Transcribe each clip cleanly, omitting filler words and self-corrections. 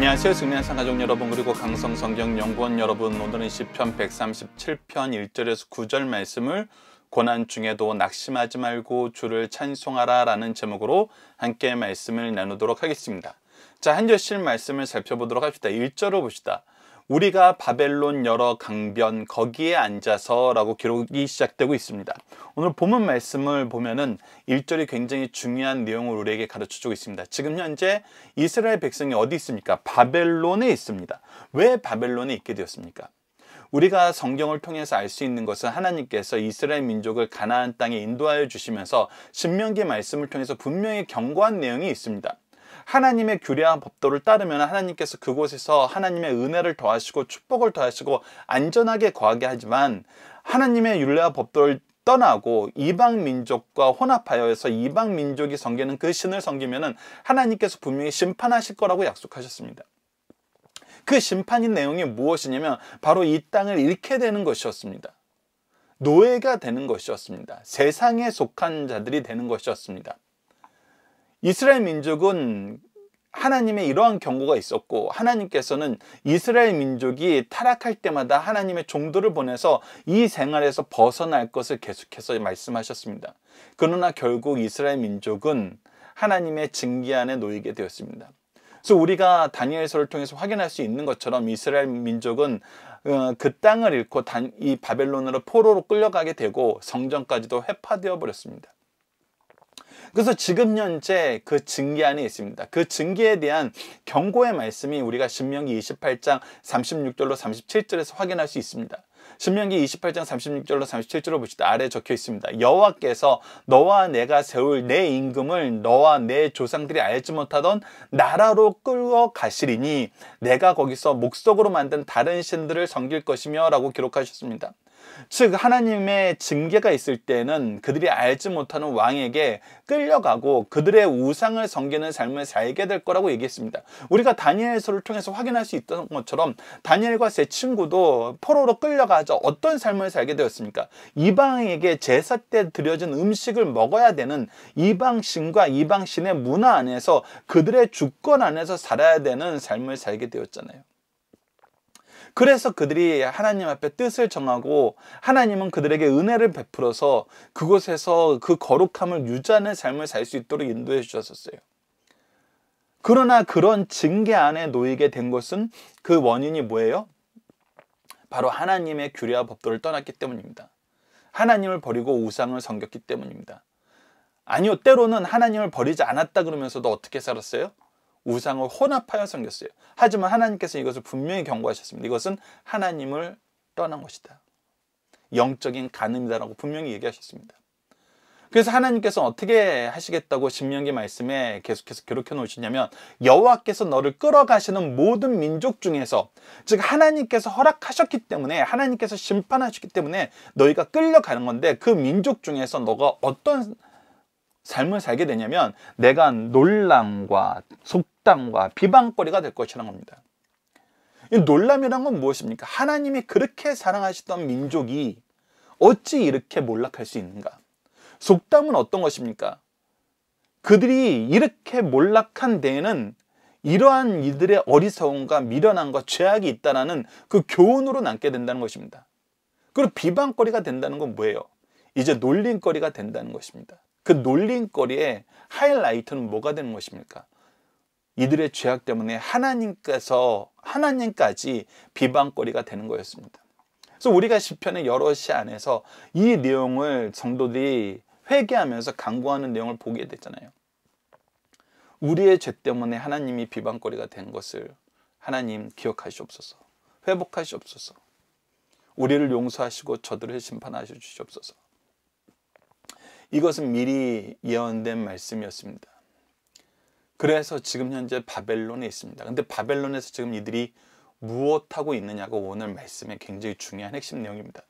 안녕하세요. 승리한상 가족 여러분, 그리고 강성성경연구원 여러분, 오늘은 시편 137편 1절에서 9절 말씀을 고난 중에도 낙심하지 말고 주를 찬송하라 라는 제목으로 함께 말씀을 나누도록 하겠습니다. 자, 한 절씩 말씀을 살펴보도록 합시다. 1절을 봅시다. 우리가 바벨론 여러 강변 거기에 앉아서 라고 기록이 시작되고 있습니다. 오늘 본문 말씀을 보면은 1절이 굉장히 중요한 내용을 우리에게 가르쳐주고 있습니다. 지금 현재 이스라엘 백성이 어디 있습니까? 바벨론에 있습니다. 왜 바벨론에 있게 되었습니까? 우리가 성경을 통해서 알 수 있는 것은 하나님께서 이스라엘 민족을 가나안 땅에 인도하여 주시면서 신명기 말씀을 통해서 분명히 경고한 내용이 있습니다. 하나님의 규례와 법도를 따르면 하나님께서 그곳에서 하나님의 은혜를 더하시고 축복을 더하시고 안전하게 거하게 하지만, 하나님의 율례와 법도를 떠나고 이방 민족과 혼합하여서 이방 민족이 섬기는 그 신을 섬기면은 하나님께서 분명히 심판하실 거라고 약속하셨습니다. 그 심판의 내용이 무엇이냐면 바로 이 땅을 잃게 되는 것이었습니다. 노예가 되는 것이었습니다. 세상에 속한 자들이 되는 것이었습니다. 이스라엘 민족은 하나님의 이러한 경고가 있었고, 하나님께서는 이스라엘 민족이 타락할 때마다 하나님의 종들을 보내서 이 생활에서 벗어날 것을 계속해서 말씀하셨습니다. 그러나 결국 이스라엘 민족은 하나님의 징계 안에 놓이게 되었습니다. 그래서 우리가 다니엘서를 통해서 확인할 수 있는 것처럼 이스라엘 민족은 그 땅을 잃고 이 바벨론으로 포로로 끌려가게 되고 성전까지도 회파되어 버렸습니다. 그래서 지금 현재 그 징계 안에 있습니다. 그 징계에 대한 경고의 말씀이 우리가 신명기 28장 36절로 37절에서 확인할 수 있습니다. 신명기 28장 36절로 37절을 보시다 아래 적혀 있습니다. 여호와께서 너와 내가 세울 내 임금을 너와 내 조상들이 알지 못하던 나라로 끌어 가시리니 내가 거기서 목석으로 만든 다른 신들을 섬길 것이며 라고 기록하셨습니다. 즉 하나님의 징계가 있을 때는 그들이 알지 못하는 왕에게 끌려가고 그들의 우상을 섬기는 삶을 살게 될 거라고 얘기했습니다. 우리가 다니엘서를 통해서 확인할 수 있던 것처럼 다니엘과 세 친구도 포로로 끌려가서 어떤 삶을 살게 되었습니까? 이방에게 제사 때 드려진 음식을 먹어야 되는 이방신과 이방신의 문화 안에서 그들의 주권 안에서 살아야 되는 삶을 살게 되었잖아요. 그래서 그들이 하나님 앞에 뜻을 정하고 하나님은 그들에게 은혜를 베풀어서 그곳에서 그 거룩함을 유지하는 삶을 살 수 있도록 인도해 주셨었어요. 그러나 그런 징계 안에 놓이게 된 것은 그 원인이 뭐예요? 바로 하나님의 규례와 법도를 떠났기 때문입니다. 하나님을 버리고 우상을 섬겼기 때문입니다. 아니요, 때로는 하나님을 버리지 않았다 그러면서도 어떻게 살았어요? 우상을 혼합하여 섬겼어요. 하지만 하나님께서 이것을 분명히 경고하셨습니다. 이것은 하나님을 떠난 것이다. 영적인 간음이다라고 분명히 얘기하셨습니다. 그래서 하나님께서 어떻게 하시겠다고 신명기 말씀에 계속해서 기록해 놓으시냐면, 여호와께서 너를 끌어가시는 모든 민족 중에서, 즉 하나님께서 허락하셨기 때문에, 하나님께서 심판하셨기 때문에 너희가 끌려가는 건데, 그 민족 중에서 너가 어떤 삶을 살게 되냐면 내가 놀람과 속담과 비방거리가 될 것이라는 겁니다. 이 놀람이란 건 무엇입니까? 하나님이 그렇게 사랑하시던 민족이 어찌 이렇게 몰락할 수 있는가? 속담은 어떤 것입니까? 그들이 이렇게 몰락한 데에는 이러한 이들의 어리석음과 미련함과 죄악이 있다는 그 교훈으로 남게 된다는 것입니다. 그리고 비방거리가 된다는 건 뭐예요? 이제 놀림거리가 된다는 것입니다. 그 놀림거리의 하이라이트는 뭐가 되는 것입니까? 이들의 죄악 때문에 하나님까지 비방거리가 되는 거였습니다. 그래서 우리가 시편의 여러 시 안에서 이 내용을 성도들이 회개하면서 간구하는 내용을 보게 되잖아요. 우리의 죄 때문에 하나님이 비방거리가 된 것을 하나님 기억하시옵소서. 회복하시옵소서. 우리를 용서하시고 저들을 심판하셔 주시옵소서. 이것은 미리 예언된 말씀이었습니다. 그래서 지금 현재 바벨론에 있습니다. 근데 바벨론에서 지금 이들이 무엇하고 있느냐가 오늘 말씀의 굉장히 중요한 핵심 내용입니다.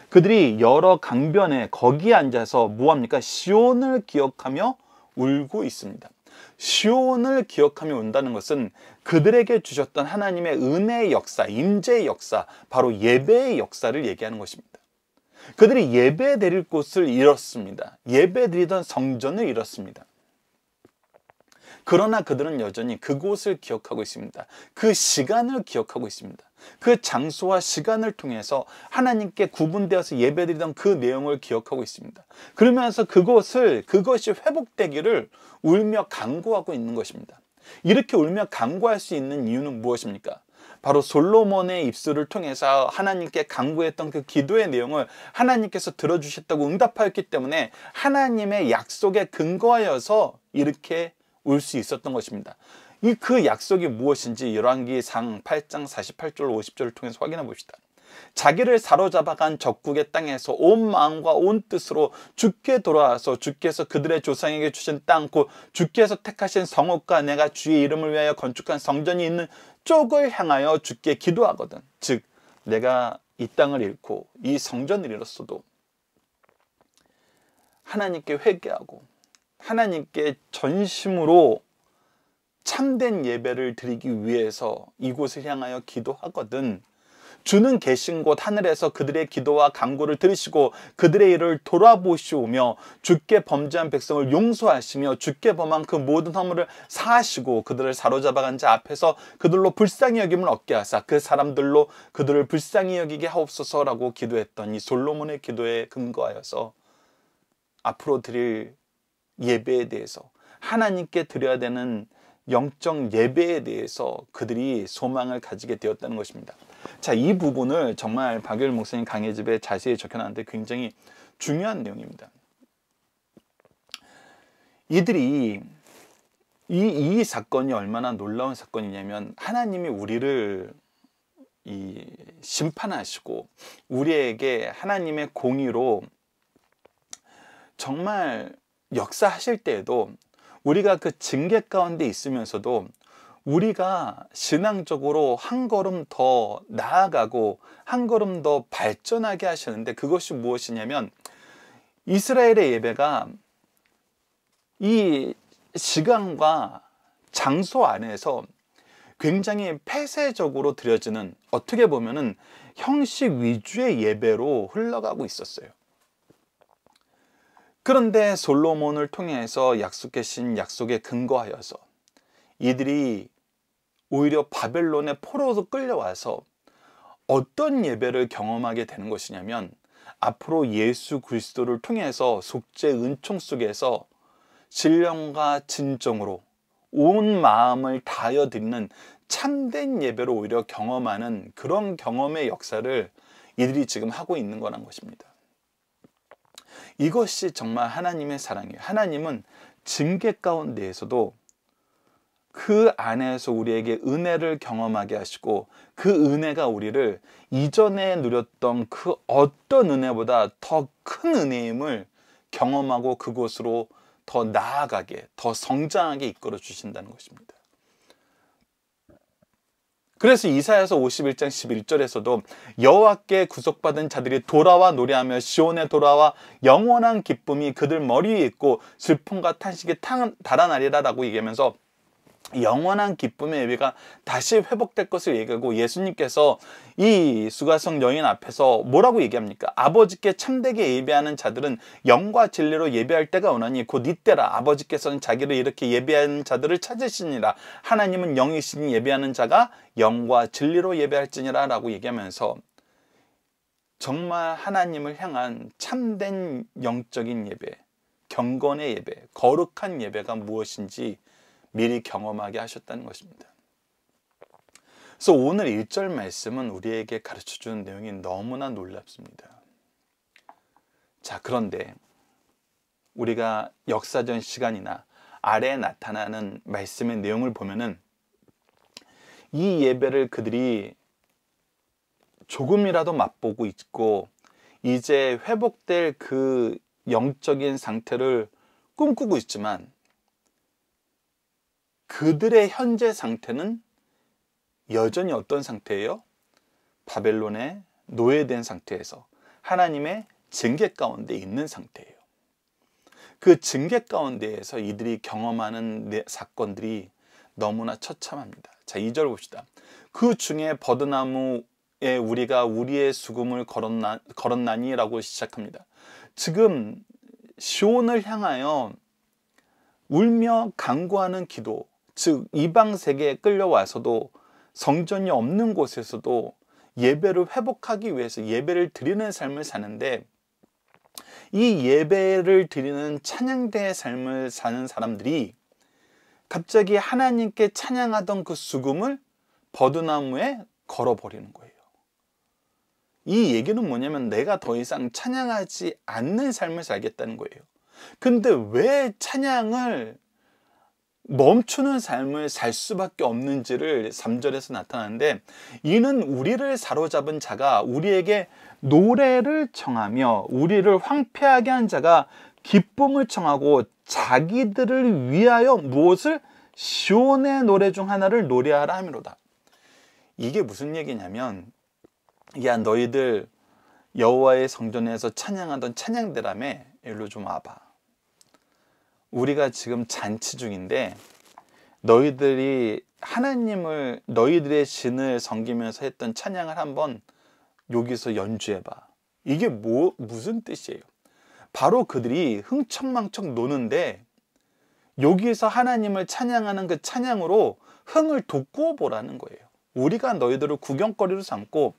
그들이 여러 강변에 거기에 앉아서 뭐합니까? 시온을 기억하며 울고 있습니다. 시온을 기억하며 운다는 것은 그들에게 주셨던 하나님의 은혜의 역사, 임재의 역사, 바로 예배의 역사를 얘기하는 것입니다. 그들이 예배 드릴 곳을 잃었습니다. 예배 드리던 성전을 잃었습니다. 그러나 그들은 여전히 그곳을 기억하고 있습니다. 그 시간을 기억하고 있습니다. 그 장소와 시간을 통해서 하나님께 구분되어서 예배드리던 그 내용을 기억하고 있습니다. 그러면서 그것이 회복되기를 울며 간구하고 있는 것입니다. 이렇게 울며 간구할 수 있는 이유는 무엇입니까? 바로 솔로몬의 입술을 통해서 하나님께 간구했던 그 기도의 내용을 하나님께서 들어주셨다고 응답하였기 때문에 하나님의 약속에 근거하여서 이렇게 울 수 있었던 것입니다. 그 약속이 무엇인지 열왕기상 8장 48절 50절을 통해서 확인해 봅시다. 자기를 사로잡아간 적국의 땅에서 온 마음과 온 뜻으로 주께 돌아와서 주께서 그들의 조상에게 주신 땅 곧 주께서 택하신 성읍과 내가 주의 이름을 위하여 건축한 성전이 있는 쪽을 향하여 주께 기도하거든. 즉 내가 이 땅을 잃고 이 성전을 잃었어도 하나님께 회개하고 하나님께 전심으로 참된 예배를 드리기 위해서 이곳을 향하여 기도하거든. 주는 계신 곳 하늘에서 그들의 기도와 간구를 들으시고 그들의 일을 돌아보시오며 주께 범죄한 백성을 용서하시며 주께 범한 그 모든 허물을 사하시고 그들을 사로잡아간 자 앞에서 그들로 불쌍히 여김을 얻게 하사 그 사람들로 그들을 불쌍히 여기게 하옵소서라고 기도했던 이 솔로몬의 기도에 근거하여서 앞으로 드릴 예배에 대해서 하나님께 드려야 되는 영적 예배에 대해서 그들이 소망을 가지게 되었다는 것입니다. 자, 이 부분을 정말 박유일 목사님 강의 집에 자세히 적혀놨는데 굉장히 중요한 내용입니다. 이들이 이 사건이 얼마나 놀라운 사건이냐면 하나님이 우리를 심판하시고 우리에게 하나님의 공의로 정말 역사하실 때에도 우리가 그 징계 가운데 있으면서도 우리가 신앙적으로 한 걸음 더 나아가고 한 걸음 더 발전하게 하시는데 그것이 무엇이냐면 이스라엘의 예배가 이 시간과 장소 안에서 굉장히 폐쇄적으로 드려지는 어떻게 보면은 형식 위주의 예배로 흘러가고 있었어요. 그런데 솔로몬을 통해서 약속하신 약속에 근거하여서 이들이 오히려 바벨론의 포로로 끌려와서 어떤 예배를 경험하게 되는 것이냐면 앞으로 예수 그리스도를 통해서 속죄 은총 속에서 신령과 진정으로 온 마음을 다하여 드리는 참된 예배로 오히려 경험하는 그런 경험의 역사를 이들이 지금 하고 있는 거란 것입니다. 이것이 정말 하나님의 사랑이에요. 하나님은 징계 가운데에서도 그 안에서 우리에게 은혜를 경험하게 하시고 그 은혜가 우리를 이전에 누렸던 그 어떤 은혜보다 더 큰 은혜임을 경험하고 그곳으로 더 나아가게, 더 성장하게 이끌어 주신다는 것입니다. 그래서 이사야서 51장 11절에서도 여호와께 구속받은 자들이 돌아와 노래하며 시온에 돌아와 영원한 기쁨이 그들 머리 위에 있고 슬픔과 탄식이 달아나리라 라고 얘기하면서 영원한 기쁨의 예배가 다시 회복될 것을 얘기하고 예수님께서 이 수가성 여인 앞에서 뭐라고 얘기합니까? 아버지께 참되게 예배하는 자들은 영과 진리로 예배할 때가 오나니 곧 이때라. 아버지께서는 자기를 이렇게 예배하는 자들을 찾으시니라. 하나님은 영이시니 예배하는 자가 영과 진리로 예배할지니라 라고 얘기하면서 정말 하나님을 향한 참된 영적인 예배, 경건의 예배, 거룩한 예배가 무엇인지 미리 경험하게 하셨다는 것입니다. 그래서 오늘 1절 말씀은 우리에게 가르쳐주는 내용이 너무나 놀랍습니다. 자, 그런데 우리가 역사전 시간이나 아래에 나타나는 말씀의 내용을 보면은 이 예배를 그들이 조금이라도 맛보고 있고 이제 회복될 그 영적인 상태를 꿈꾸고 있지만 그들의 현재 상태는 여전히 어떤 상태예요? 바벨론의 노예된 상태에서 하나님의 징계 가운데 있는 상태예요. 그 징계 가운데에서 이들이 경험하는 사건들이 너무나 처참합니다. 자, 2절 봅시다. 그 중에 버드나무에 우리가 우리의 수금을 걸었나니 라고 시작합니다. 지금 시온을 향하여 울며 간구하는 기도, 즉 이방 세계에 끌려와서도 성전이 없는 곳에서도 예배를 회복하기 위해서 예배를 드리는 삶을 사는데, 이 예배를 드리는 찬양대의 삶을 사는 사람들이 갑자기 하나님께 찬양하던 그 수금을 버드나무에 걸어버리는 거예요. 이 얘기는 뭐냐면 내가 더 이상 찬양하지 않는 삶을 살겠다는 거예요. 근데 왜 찬양을 멈추는 삶을 살 수밖에 없는지를 3절에서 나타나는데, 이는 우리를 사로잡은 자가 우리에게 노래를 청하며 우리를 황폐하게 한 자가 기쁨을 청하고 자기들을 위하여 무엇을? 시온의 노래 중 하나를 노래하라 함이로다. 이게 무슨 얘기냐면, 야 너희들 여호와의 성전에서 찬양하던 찬양대라며, 일로 좀 와봐. 우리가 지금 잔치 중인데 너희들이 하나님을, 너희들의 신을 섬기면서 했던 찬양을 한번 여기서 연주해봐. 이게 무슨 뜻이에요? 바로 그들이 흥청망청 노는데 여기서 하나님을 찬양하는 그 찬양으로 흥을 돋구어 보라는 거예요. 우리가 너희들을 구경거리로 삼고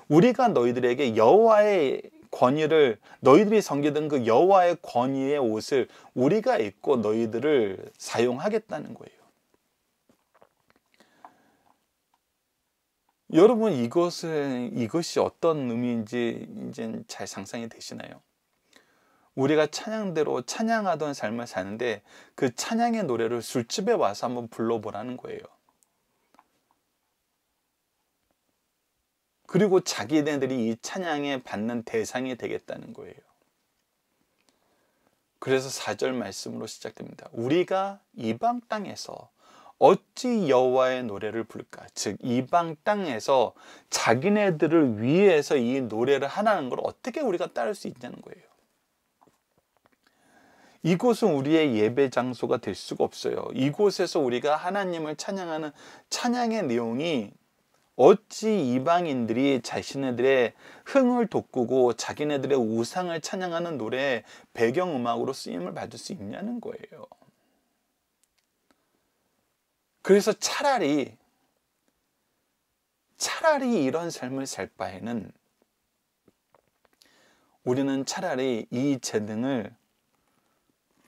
우리가 너희들에게 여호와의 권위를, 너희들이 섬기던 그 여호와의 권위의 옷을 우리가 입고 너희들을 사용하겠다는 거예요. 여러분, 이것이 어떤 의미인지 이제 잘 상상이 되시나요? 우리가 찬양대로 찬양하던 삶을 사는데 그 찬양의 노래를 술집에 와서 한번 불러보라는 거예요. 그리고 자기네들이 이 찬양에 받는 대상이 되겠다는 거예요. 그래서 4절 말씀으로 시작됩니다. 우리가 이방 땅에서 어찌 여호와의 노래를 부를까? 즉 이방 땅에서 자기네들을 위해서 이 노래를 하라는 걸 어떻게 우리가 따를 수 있냐는 거예요. 이곳은 우리의 예배 장소가 될 수가 없어요. 이곳에서 우리가 하나님을 찬양하는 찬양의 내용이 어찌 이방인들이 자신네들의 흥을 돋구고 자기네들의 우상을 찬양하는 노래의 배경음악으로 쓰임을 받을 수 있냐는 거예요. 그래서 차라리 이런 삶을 살 바에는 우리는 차라리 이 재능을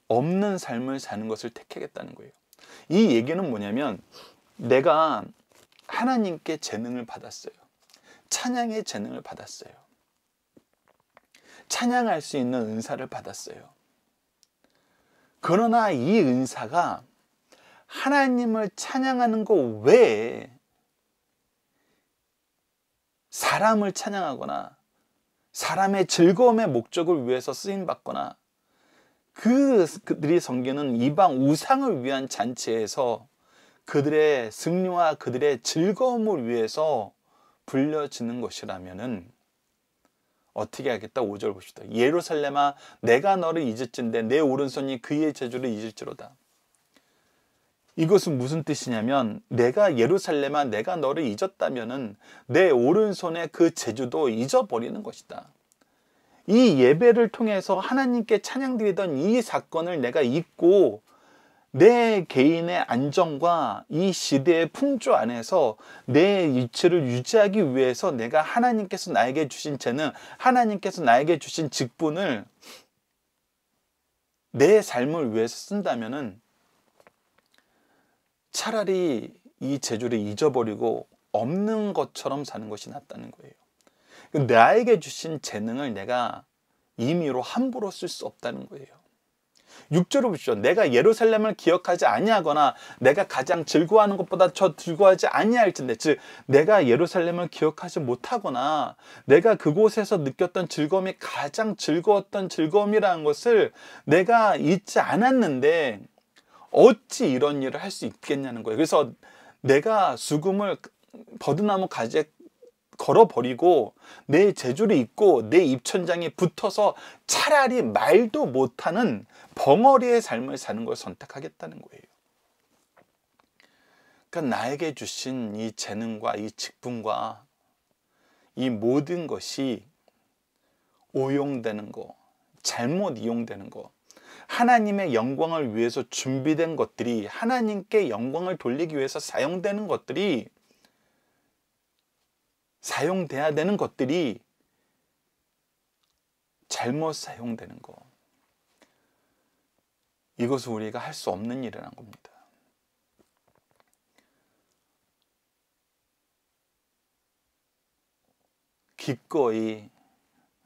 없는 삶을 사는 것을 택하겠다는 거예요. 이 얘기는 뭐냐면, 내가 하나님께 재능을 받았어요. 찬양의 재능을 받았어요. 찬양할 수 있는 은사를 받았어요. 그러나 이 은사가 하나님을 찬양하는 것 외에 사람을 찬양하거나 사람의 즐거움의 목적을 위해서 쓰임받거나 그들이 섬기는 이방 우상을 위한 잔치에서 그들의 승리와 그들의 즐거움을 위해서 불려지는 것이라면은 어떻게 하겠다? 5절 봅시다. 예루살렘아 내가 너를 잊을진대 내 오른손이 그의 재주를 잊을지로다. 이것은 무슨 뜻이냐면, 내가 예루살렘아 내가 너를 잊었다면은 내 오른손의 그 재주도 잊어버리는 것이다. 이 예배를 통해서 하나님께 찬양드리던 이 사건을 내가 잊고 내 개인의 안정과 이 시대의 풍조 안에서 내 위치를 유지하기 위해서 내가 하나님께서 나에게 주신 재능, 하나님께서 나에게 주신 직분을 내 삶을 위해서 쓴다면은 차라리 이 재주를 잊어버리고 없는 것처럼 사는 것이 낫다는 거예요. 나에게 주신 재능을 내가 임의로 함부로 쓸 수 없다는 거예요. 6절을 보시죠. 내가 예루살렘을 기억하지 아니하거나 내가 가장 즐거워하는 것보다 더 즐거워하지 아니할진대. 즉 내가 예루살렘을 기억하지 못하거나 내가 그곳에서 느꼈던 즐거움이 가장 즐거웠던 즐거움이라는 것을 내가 잊지 않았는데 어찌 이런 일을 할 수 있겠냐는 거예요. 그래서 내가 수금을 버드나무 가지에 걸어버리고 내 재주를 잊고 내 입천장에 붙어서 차라리 말도 못하는 벙어리의 삶을 사는 걸 선택하겠다는 거예요. 그러니까 나에게 주신 이 재능과 이 직분과 이 모든 것이 오용되는 거, 잘못 이용되는 거, 하나님의 영광을 위해서 준비된 것들이, 하나님께 영광을 돌리기 위해서 사용되는 것들이, 사용돼야 되는 것들이 잘못 사용되는 거, 이것은 우리가 할 수 없는 일이라는 겁니다. 기꺼이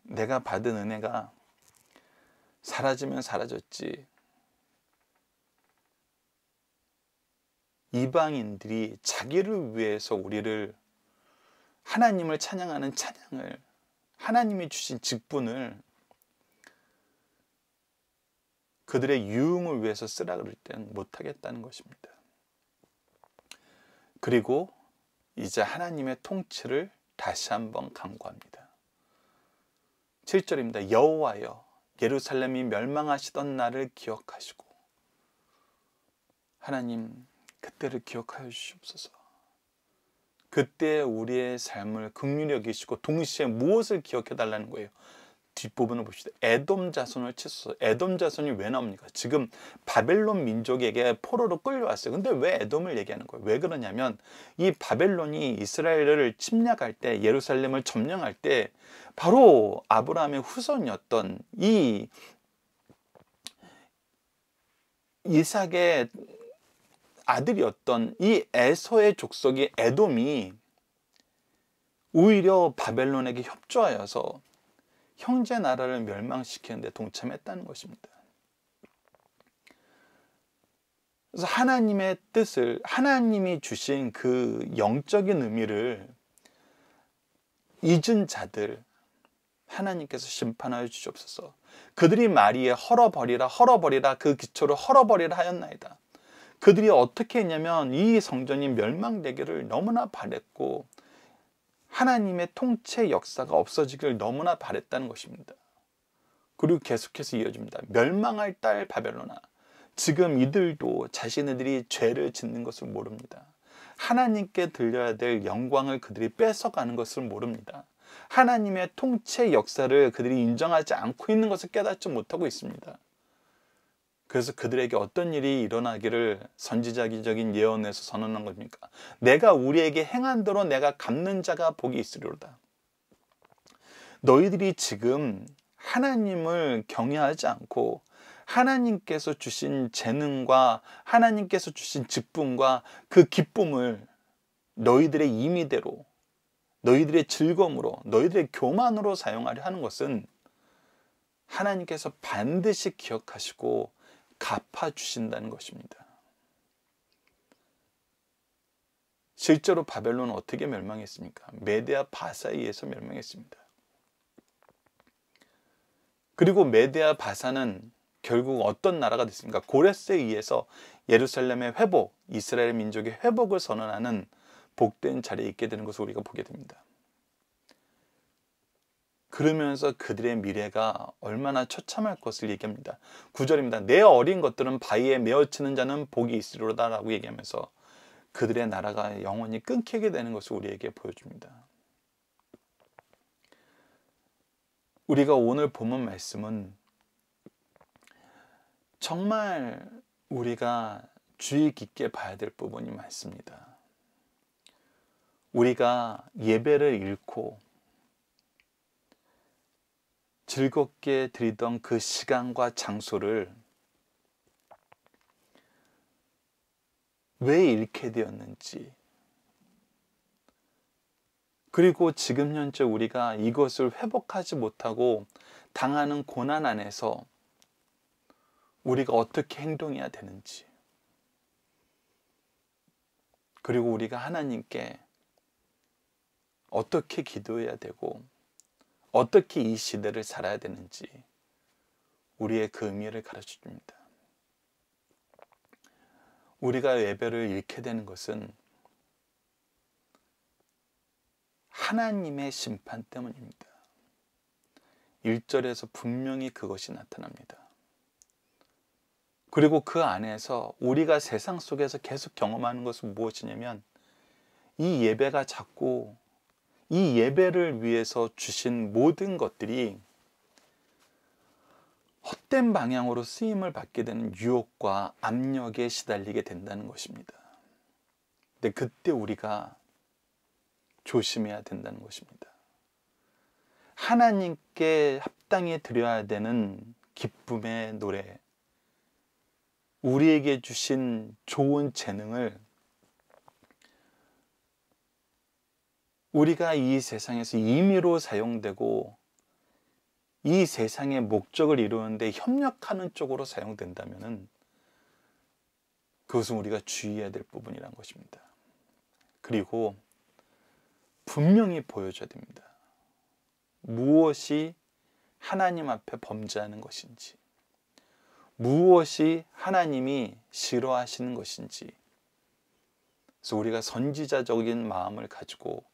내가 받은 은혜가 사라지면 사라졌지, 이방인들이 자기를 위해서 우리를, 하나님을 찬양하는 찬양을, 하나님이 주신 직분을 그들의 유흥을 위해서 쓰라 그럴 때는 못하겠다는 것입니다. 그리고 이제 하나님의 통치를 다시 한번 강구합니다. 7절입니다. 여호와여, 예루살렘이 멸망하시던 날을 기억하시고, 하나님 그때를 기억하여 주시옵소서. 그때 우리의 삶을 긍휼히 여기시고 동시에 무엇을 기억해 달라는 거예요? 뒷부분을 봅시다. 에돔 자손을 치소서. 에돔 자손이 왜 나옵니까? 지금 바벨론 민족에게 포로로 끌려왔어요. 근데 왜 에돔을 얘기하는 거예요? 왜 그러냐면 이 바벨론이 이스라엘을 침략할 때, 예루살렘을 점령할 때 바로 아브라함의 후손이었던 이 이삭의 아들이었던 이 에서의 족속이 에돔이 오히려 바벨론에게 협조하여서 형제 나라를 멸망시키는 데 동참했다는 것입니다. 그래서 하나님의 뜻을, 하나님이 주신 그 영적인 의미를 잊은 자들, 하나님께서 심판하여 주시옵소서. 그들이 말이에 헐어버리라 헐어버리라, 그 기초를 헐어버리라 하였나이다. 그들이 어떻게 했냐면 이 성전이 멸망되기를 너무나 바랬고, 하나님의 통치 역사가 없어지기를 너무나 바랬다는 것입니다. 그리고 계속해서 이어집니다. 멸망할 딸 바벨론아, 지금 이들도 자신들이 죄를 짓는 것을 모릅니다. 하나님께 들려야 될 영광을 그들이 뺏어가는 것을 모릅니다. 하나님의 통치 역사를 그들이 인정하지 않고 있는 것을 깨닫지 못하고 있습니다. 그래서 그들에게 어떤 일이 일어나기를 선지자적인 예언에서 선언한 겁니까? 내가 우리에게 행한 대로 내가 갚는 자가 복이 있으리로다. 너희들이 지금 하나님을 경외하지 않고 하나님께서 주신 재능과 하나님께서 주신 직분과 그 기쁨을 너희들의 임의대로, 너희들의 즐거움으로, 너희들의 교만으로 사용하려 하는 것은 하나님께서 반드시 기억하시고 갚아주신다는 것입니다. 실제로 바벨론은 어떻게 멸망했습니까? 메데아 바사에 의해서 멸망했습니다. 그리고 메데아 바사는 결국 어떤 나라가 됐습니까? 고레스에 의해서 예루살렘의 회복, 이스라엘 민족의 회복을 선언하는 복된 자리에 있게 되는 것을 우리가 보게 됩니다. 그러면서 그들의 미래가 얼마나 처참할 것을 얘기합니다. 9절입니다. 내 어린 것들은 바위에 메어치는 자는 복이 있으리로다 라고 얘기하면서 그들의 나라가 영원히 끊기게 되는 것을 우리에게 보여줍니다. 우리가 오늘 본문 말씀은 정말 우리가 주의 깊게 봐야 될 부분이 많습니다. 우리가 예배를 잃고 즐겁게 드리던 그 시간과 장소를 왜 잃게 되었는지, 그리고 지금 현재 우리가 이것을 회복하지 못하고 당하는 고난 안에서 우리가 어떻게 행동해야 되는지, 그리고 우리가 하나님께 어떻게 기도해야 되고 어떻게 이 시대를 살아야 되는지 우리의 그 의미를 가르쳐 줍니다. 우리가 예배를 잃게 되는 것은 하나님의 심판 때문입니다. 1절에서 분명히 그것이 나타납니다. 그리고 그 안에서 우리가 세상 속에서 계속 경험하는 것은 무엇이냐면 이 예배가 자꾸 이 예배를 위해서 주신 모든 것들이 헛된 방향으로 쓰임을 받게 되는 유혹과 압력에 시달리게 된다는 것입니다. 근데 그때 우리가 조심해야 된다는 것입니다. 하나님께 합당히 드려야 되는 기쁨의 노래, 우리에게 주신 좋은 재능을 우리가 이 세상에서 임의로 사용되고 이 세상의 목적을 이루는데 협력하는 쪽으로 사용된다면 그것은 우리가 주의해야 될 부분이라는 것입니다. 그리고 분명히 보여줘야 됩니다. 무엇이 하나님 앞에 범죄하는 것인지, 무엇이 하나님이 싫어하시는 것인지. 그래서 우리가 선지자적인 마음을 가지고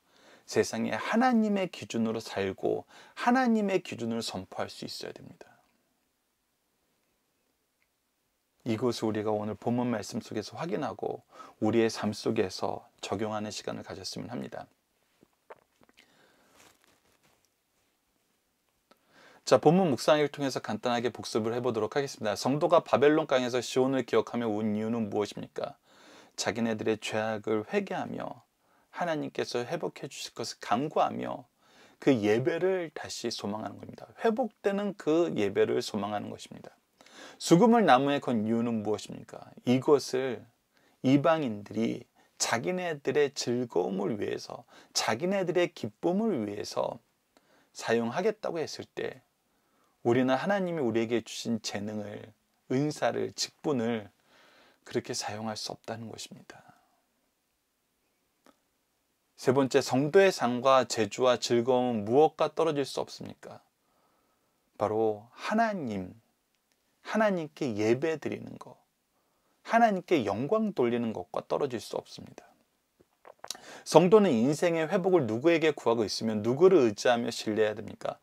세상에 하나님의 기준으로 살고 하나님의 기준을 선포할 수 있어야 됩니다. 이것을 우리가 오늘 본문 말씀 속에서 확인하고 우리의 삶 속에서 적용하는 시간을 가졌으면 합니다. 자, 본문 묵상을 통해서 간단하게 복습을 해보도록 하겠습니다. 성도가 바벨론 강에서 시온을 기억하며 운 이유는 무엇입니까? 자기네들의 죄악을 회개하며 하나님께서 회복해 주실 것을 간구하며 그 예배를 다시 소망하는 겁니다. 회복되는 그 예배를 소망하는 것입니다. 수금을 나무에 건 이유는 무엇입니까? 이것을 이방인들이 자기네들의 즐거움을 위해서, 자기네들의 기쁨을 위해서 사용하겠다고 했을 때 우리는 하나님이 우리에게 주신 재능을, 은사를, 직분을 그렇게 사용할 수 없다는 것입니다. 세 번째, 성도의 상과 재주와 즐거움은 무엇과 떨어질 수 없습니까? 바로 하나님께 예배 드리는 것, 하나님께 영광 돌리는 것과 떨어질 수 없습니다. 성도는 인생의 회복을 누구에게 구하고 있으면 누구를 의지하며 신뢰해야 됩니까?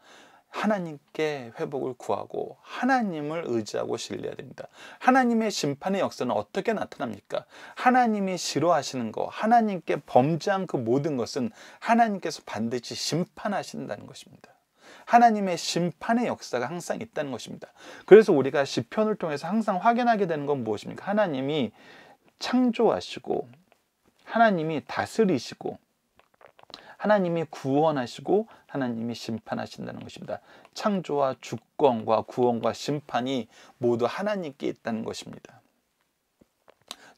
하나님께 회복을 구하고 하나님을 의지하고 신뢰해야 됩니다. 하나님의 심판의 역사는 어떻게 나타납니까? 하나님이 싫어하시는 것, 하나님께 범죄한 그 모든 것은 하나님께서 반드시 심판하신다는 것입니다. 하나님의 심판의 역사가 항상 있다는 것입니다. 그래서 우리가 시편을 통해서 항상 확인하게 되는 건 무엇입니까? 하나님이 창조하시고 하나님이 다스리시고 하나님이 구원하시고 하나님이 심판하신다는 것입니다. 창조와 주권과 구원과 심판이 모두 하나님께 있다는 것입니다.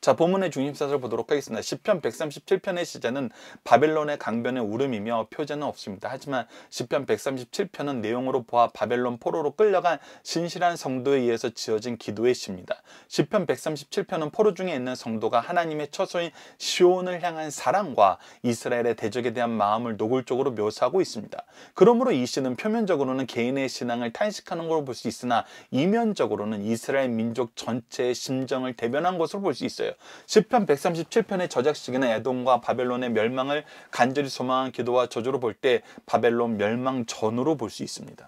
자, 본문의 중심사를 보도록 하겠습니다. 시편 137편의 시제는 바벨론의 강변의 울음이며 표제는 없습니다. 하지만 시편 137편은 내용으로 보아 바벨론 포로로 끌려간 신실한 성도에 의해서 지어진 기도의 시입니다. 시편 137편은 포로 중에 있는 성도가 하나님의 처소인 시온을 향한 사랑과 이스라엘의 대적에 대한 마음을 노골적으로 묘사하고 있습니다. 그러므로 이 시는 표면적으로는 개인의 신앙을 탄식하는 것으로 볼 수 있으나 이면적으로는 이스라엘 민족 전체의 심정을 대변한 것으로 볼 수 있어요. 시편 137편의 저작시기는 에돔과 바벨론의 멸망을 간절히 소망한 기도와 저주로 볼 때 바벨론 멸망 전으로 볼 수 있습니다.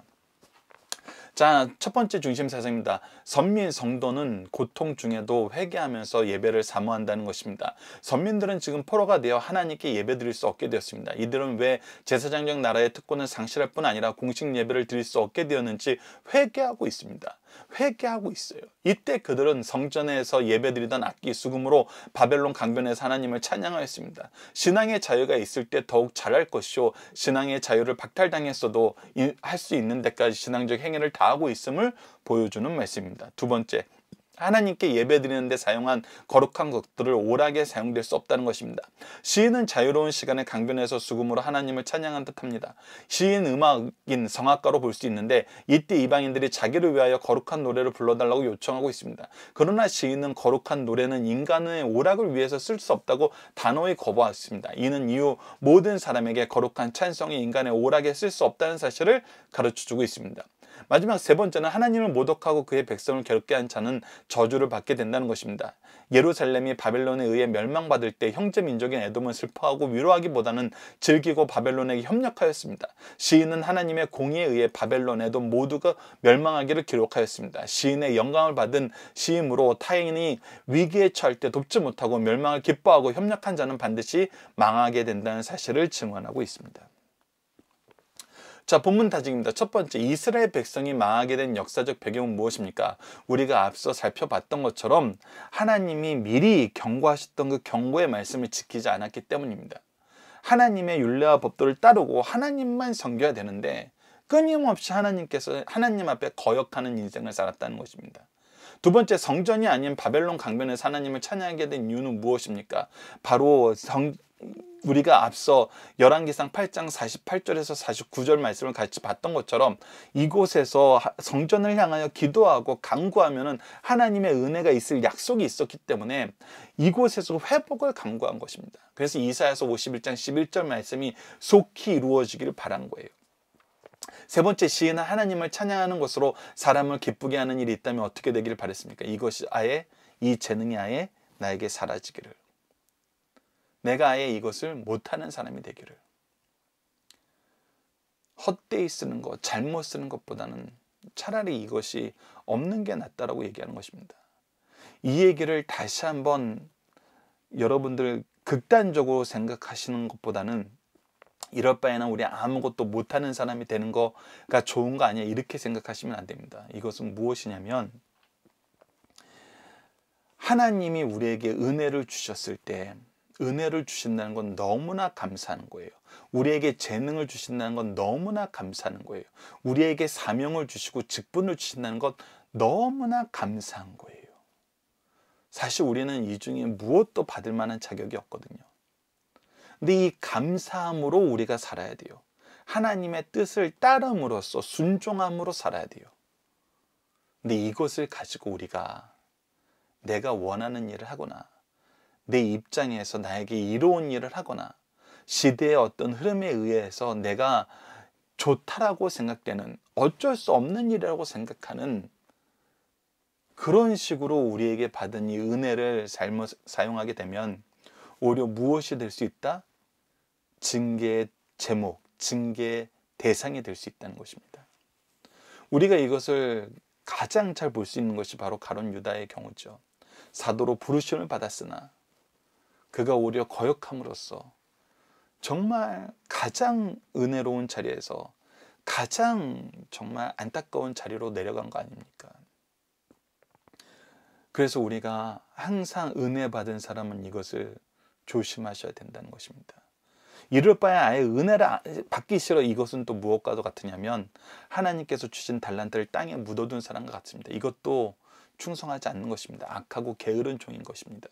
자, 첫 번째 중심 사상입니다. 선민 성도는 고통 중에도 회개하면서 예배를 사모한다는 것입니다. 선민들은 지금 포로가 되어 하나님께 예배 드릴 수 없게 되었습니다. 이들은 왜 제사장적 나라의 특권을 상실할 뿐 아니라 공식 예배를 드릴 수 없게 되었는지 회개하고 있습니다. 회개하고 있어요. 이때 그들은 성전에서 예배드리던 악기 수금으로 바벨론 강변에서 하나님을 찬양하였습니다. 신앙의 자유가 있을 때 더욱 잘할 것이요 신앙의 자유를 박탈당했어도 할 수 있는 데까지 신앙적 행위를 다하고 있음을 보여주는 말씀입니다. 두 번째, 하나님께 예배드리는 데 사용한 거룩한 것들을 오락에 사용될 수 없다는 것입니다. 시인은 자유로운 시간에 강변에서 수금으로 하나님을 찬양한 듯합니다. 시인 음악인 성악가로 볼 수 있는데 이때 이방인들이 자기를 위하여 거룩한 노래를 불러달라고 요청하고 있습니다. 그러나 시인은 거룩한 노래는 인간의 오락을 위해서 쓸 수 없다고 단호히 거부했습니다. 이는 이후 모든 사람에게 거룩한 찬송이 인간의 오락에 쓸 수 없다는 사실을 가르쳐주고 있습니다. 마지막 세 번째는 하나님을 모독하고 그의 백성을 괴롭게 한 자는 저주를 받게 된다는 것입니다. 예루살렘이 바벨론에 의해 멸망받을 때 형제 민족인 에돔은 슬퍼하고 위로하기보다는 즐기고 바벨론에게 협력하였습니다. 시인은 하나님의 공의에 의해 바벨론, 에돔 모두가 멸망하기를 기록하였습니다. 시인의 영감을 받은 시임으로 타인이 위기에 처할 때 돕지 못하고 멸망을 기뻐하고 협력한 자는 반드시 망하게 된다는 사실을 증언하고 있습니다. 자, 본문 다짐입니다. 첫 번째, 이스라엘 백성이 망하게 된 역사적 배경은 무엇입니까? 우리가 앞서 살펴봤던 것처럼 하나님이 미리 경고하셨던 그 경고의 말씀을 지키지 않았기 때문입니다. 하나님의 율례와 법도를 따르고 하나님만 섬겨야 되는데 끊임없이 하나님 앞에 거역하는 인생을 살았다는 것입니다. 두 번째, 성전이 아닌 바벨론 강변에서 하나님을 찬양하게 된 이유는 무엇입니까? 바로 우리가 앞서 열왕기상 8장 48절에서 49절 말씀을 같이 봤던 것처럼 이곳에서 성전을 향하여 기도하고 간구하면 하나님의 은혜가 있을 약속이 있었기 때문에 이곳에서 회복을 간구한 것입니다. 그래서 이사야서 51장 11절 말씀이 속히 이루어지기를 바란 거예요. 세 번째, 시인은 하나님을 찬양하는 것으로 사람을 기쁘게 하는 일이 있다면 어떻게 되기를 바랬습니까? 이것이 아예, 이 재능이 아예 나에게 사라지기를, 내가 아예 이것을 못하는 사람이 되기를. 헛되이 쓰는 것, 잘못 쓰는 것보다는 차라리 이것이 없는 게 낫다라고 얘기하는 것입니다. 이 얘기를 다시 한번 여러분들 극단적으로 생각하시는 것보다는 이럴 바에는 우리 아무것도 못하는 사람이 되는 거가 좋은 거 아니야, 이렇게 생각하시면 안 됩니다. 이것은 무엇이냐면 하나님이 우리에게 은혜를 주셨을 때 은혜를 주신다는 건 너무나 감사한 거예요. 우리에게 재능을 주신다는 건 너무나 감사한 거예요. 우리에게 사명을 주시고 직분을 주신다는 건 너무나 감사한 거예요. 사실 우리는 이 중에 무엇도 받을 만한 자격이 없거든요. 근데 이 감사함으로 우리가 살아야 돼요. 하나님의 뜻을 따름으로써 순종함으로 살아야 돼요. 근데 이것을 가지고 우리가 내가 원하는 일을 하거나 내 입장에서 나에게 이로운 일을 하거나 시대의 어떤 흐름에 의해서 내가 좋다라고 생각되는, 어쩔 수 없는 일이라고 생각하는 그런 식으로 우리에게 받은 이 은혜를 잘못 사용하게 되면 오히려 무엇이 될 수 있다? 징계의 제목, 징계의 대상이 될 수 있다는 것입니다. 우리가 이것을 가장 잘 볼 수 있는 것이 바로 가룟 유다의 경우죠. 사도로 부르심을 받았으나 그가 오히려 거역함으로써 정말 가장 은혜로운 자리에서 가장 정말 안타까운 자리로 내려간 거 아닙니까? 그래서 우리가 항상 은혜 받은 사람은 이것을 조심하셔야 된다는 것입니다. 이럴 바에 아예 은혜를 받기 싫어, 이것은 또 무엇과도 같으냐면 하나님께서 주신 달란트를 땅에 묻어둔 사람과 같습니다. 이것도 충성하지 않는 것입니다. 악하고 게으른 종인 것입니다.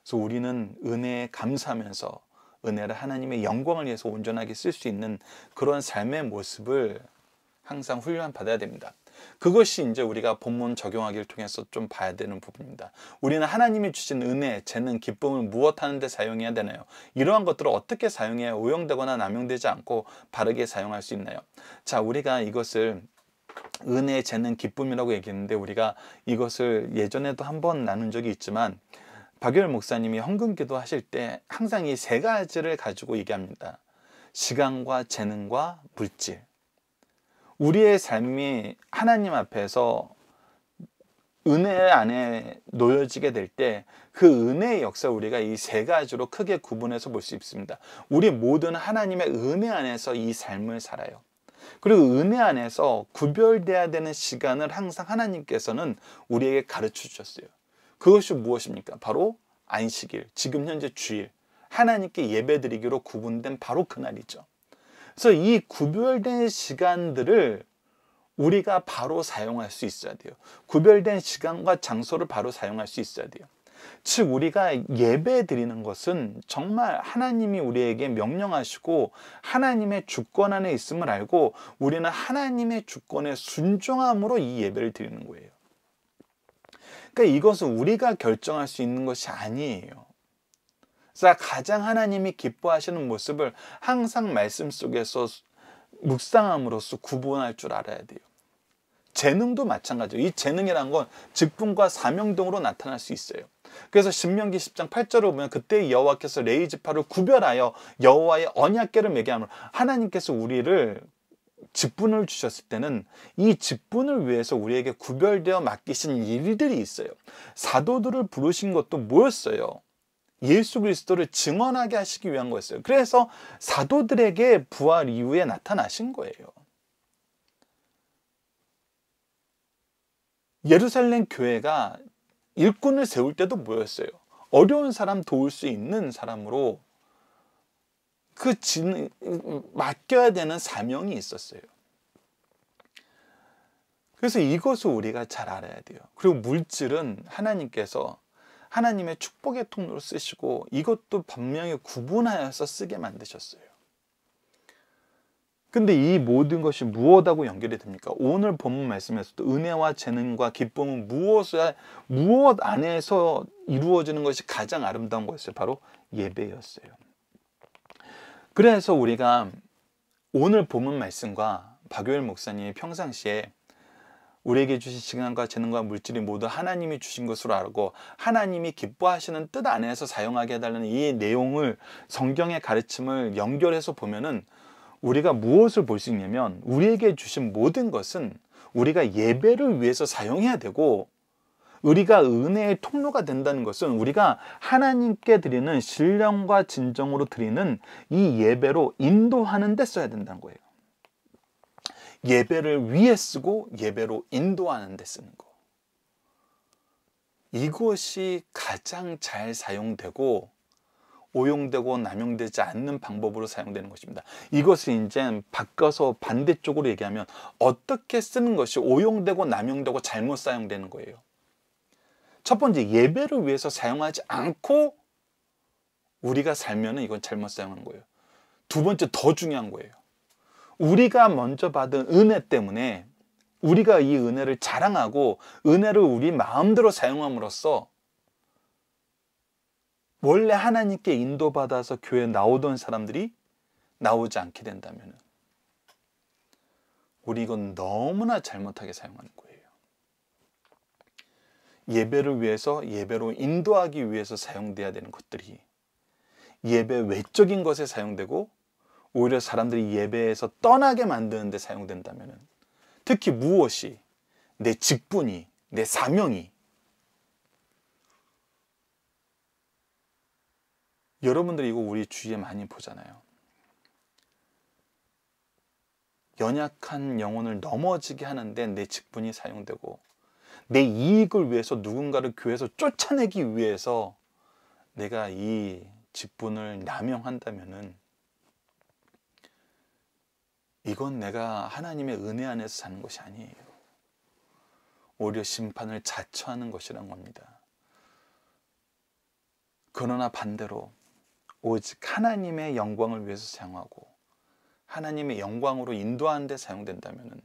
그래서 우리는 은혜에 감사하면서 은혜를 하나님의 영광을 위해서 온전하게 쓸 수 있는 그런 삶의 모습을 항상 훈련받아야 됩니다. 그것이 이제 우리가 본문 적용하기를 통해서 좀 봐야 되는 부분입니다. 우리는 하나님이 주신 은혜, 재능, 기쁨을 무엇하는 데 사용해야 되나요? 이러한 것들을 어떻게 사용해야 오용되거나 남용되지 않고 바르게 사용할 수 있나요? 자, 우리가 이것을 은혜, 재능, 기쁨이라고 얘기했는데 우리가 이것을 예전에도 한번 나눈 적이 있지만 박유열 목사님이 헌금기도 하실 때 항상 이 세 가지를 가지고 얘기합니다. 시간과 재능과 물질. 우리의 삶이 하나님 앞에서 은혜 안에 놓여지게 될 때 그 은혜의 역사 우리가 이 세 가지로 크게 구분해서 볼 수 있습니다. 우리 모두는 하나님의 은혜 안에서 이 삶을 살아요. 그리고 은혜 안에서 구별돼야 되는 시간을 항상 하나님께서는 우리에게 가르쳐 주셨어요. 그것이 무엇입니까? 바로 안식일, 지금 현재 주일, 하나님께 예배드리기로 구분된 바로 그날이죠. 그래서 이 구별된 시간들을 우리가 바로 사용할 수 있어야 돼요. 구별된 시간과 장소를 바로 사용할 수 있어야 돼요. 즉 우리가 예배 드리는 것은 정말 하나님이 우리에게 명령하시고 하나님의 주권 안에 있음을 알고 우리는 하나님의 주권에 순종함으로 이 예배를 드리는 거예요. 그러니까 이것은 우리가 결정할 수 있는 것이 아니에요. 그래서 가장 하나님이 기뻐하시는 모습을 항상 말씀 속에서 묵상함으로써 구분할 줄 알아야 돼요. 재능도 마찬가지예요. 이 재능이란 건 직분과 사명 등으로 나타날 수 있어요. 그래서 신명기 10장 8절을 보면 그때 여호와께서 레위 지파를 구별하여 여호와의 언약궤를 매게 하므로 하나님께서 우리를 직분을 주셨을 때는 이 직분을 위해서 우리에게 구별되어 맡기신 일들이 있어요. 사도들을 부르신 것도 뭐였어요? 예수 그리스도를 증언하게 하시기 위한 거였어요. 그래서 사도들에게 부활 이후에 나타나신 거예요. 예루살렘 교회가 일꾼을 세울 때도 뭐였어요? 어려운 사람 도울 수 있는 사람으로 맡겨야 되는 사명이 있었어요. 그래서 이것을 우리가 잘 알아야 돼요. 그리고 물질은 하나님께서 하나님의 축복의 통로로 쓰시고 이것도 분명히 구분하여서 쓰게 만드셨어요. 근데 이 모든 것이 무엇하고 연결이 됩니까? 오늘 본문 말씀에서도 은혜와 재능과 기쁨은 무엇 안에서 이루어지는 것이 가장 아름다운 것이었어요. 바로 예배였어요. 그래서 우리가 오늘 본문 말씀과 박요일 목사님이 평상시에 우리에게 주신 시간과 재능과 물질이 모두 하나님이 주신 것으로 알고 하나님이 기뻐하시는 뜻 안에서 사용하게 해달라는 이 내용을, 성경의 가르침을 연결해서 보면은 우리가 무엇을 볼 수 있냐면, 우리에게 주신 모든 것은 우리가 예배를 위해서 사용해야 되고, 우리가 은혜의 통로가 된다는 것은 우리가 하나님께 드리는 신령과 진정으로 드리는 이 예배로 인도하는 데 써야 된다는 거예요. 예배를 위해 쓰고 예배로 인도하는 데 쓰는 거. 이것이 가장 잘 사용되고 오용되고 남용되지 않는 방법으로 사용되는 것입니다. 이것을 이제 바꿔서 반대쪽으로 얘기하면 어떻게 쓰는 것이 오용되고 남용되고 잘못 사용되는 거예요. 첫 번째, 예배를 위해서 사용하지 않고 우리가 살면 이건 잘못 사용하는 거예요. 두 번째, 더 중요한 거예요. 우리가 먼저 받은 은혜 때문에 우리가 이 은혜를 자랑하고 은혜를 우리 마음대로 사용함으로써 원래 하나님께 인도받아서 교회에 나오던 사람들이 나오지 않게 된다면 우리 이건 너무나 잘못하게 사용하는 거예요. 예배를 위해서 예배로 인도하기 위해서 사용돼야 되는 것들이 예배 외적인 것에 사용되고 오히려 사람들이 예배에서 떠나게 만드는 데 사용된다면, 특히 무엇이, 내 직분이, 내 사명이, 여러분들이 이거 우리 주위에 많이 보잖아요. 연약한 영혼을 넘어지게 하는데 내 직분이 사용되고, 내 이익을 위해서 누군가를 교회에서 쫓아내기 위해서 내가 이 직분을 남용한다면은 이건 내가 하나님의 은혜 안에서 사는 것이 아니에요. 오히려 심판을 자처하는 것이란 겁니다. 그러나 반대로 오직 하나님의 영광을 위해서 사용하고 하나님의 영광으로 인도하는 데 사용된다면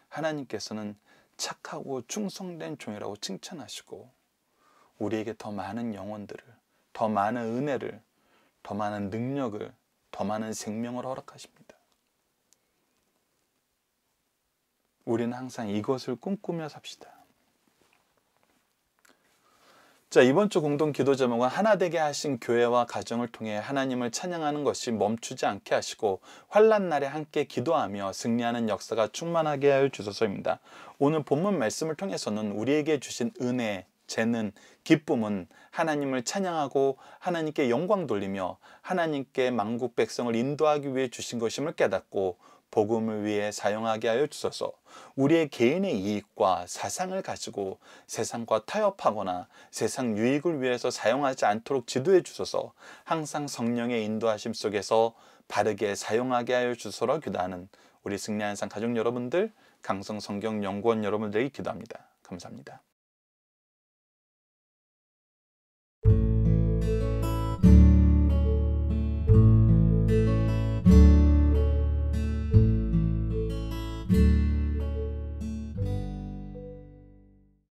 하나님께서는 착하고 충성된 종이라고 칭찬하시고 우리에게 더 많은 영혼들을, 더 많은 은혜를, 더 많은 능력을, 더 많은 생명을 허락하십니다. 우리는 항상 이것을 꿈꾸며 삽시다. 자, 이번 주 공동 기도 제목은 하나 되게 하신 교회와 가정을 통해 하나님을 찬양하는 것이 멈추지 않게 하시고 환난 날에 함께 기도하며 승리하는 역사가 충만하게 하여 주소서입니다. 오늘 본문 말씀을 통해서는 우리에게 주신 은혜, 재능, 기쁨은 하나님을 찬양하고 하나님께 영광 돌리며 하나님께 만국 백성을 인도하기 위해 주신 것임을 깨닫고 복음을 위해 사용하게 하여 주소서. 우리의 개인의 이익과 사상을 가지고 세상과 타협하거나 세상 유익을 위해서 사용하지 않도록 지도해 주소서. 항상 성령의 인도하심 속에서 바르게 사용하게 하여 주소서 기도하는 우리 승리한상 가족 여러분들, 강성성경연구원 여러분들에게 기도합니다. 감사합니다.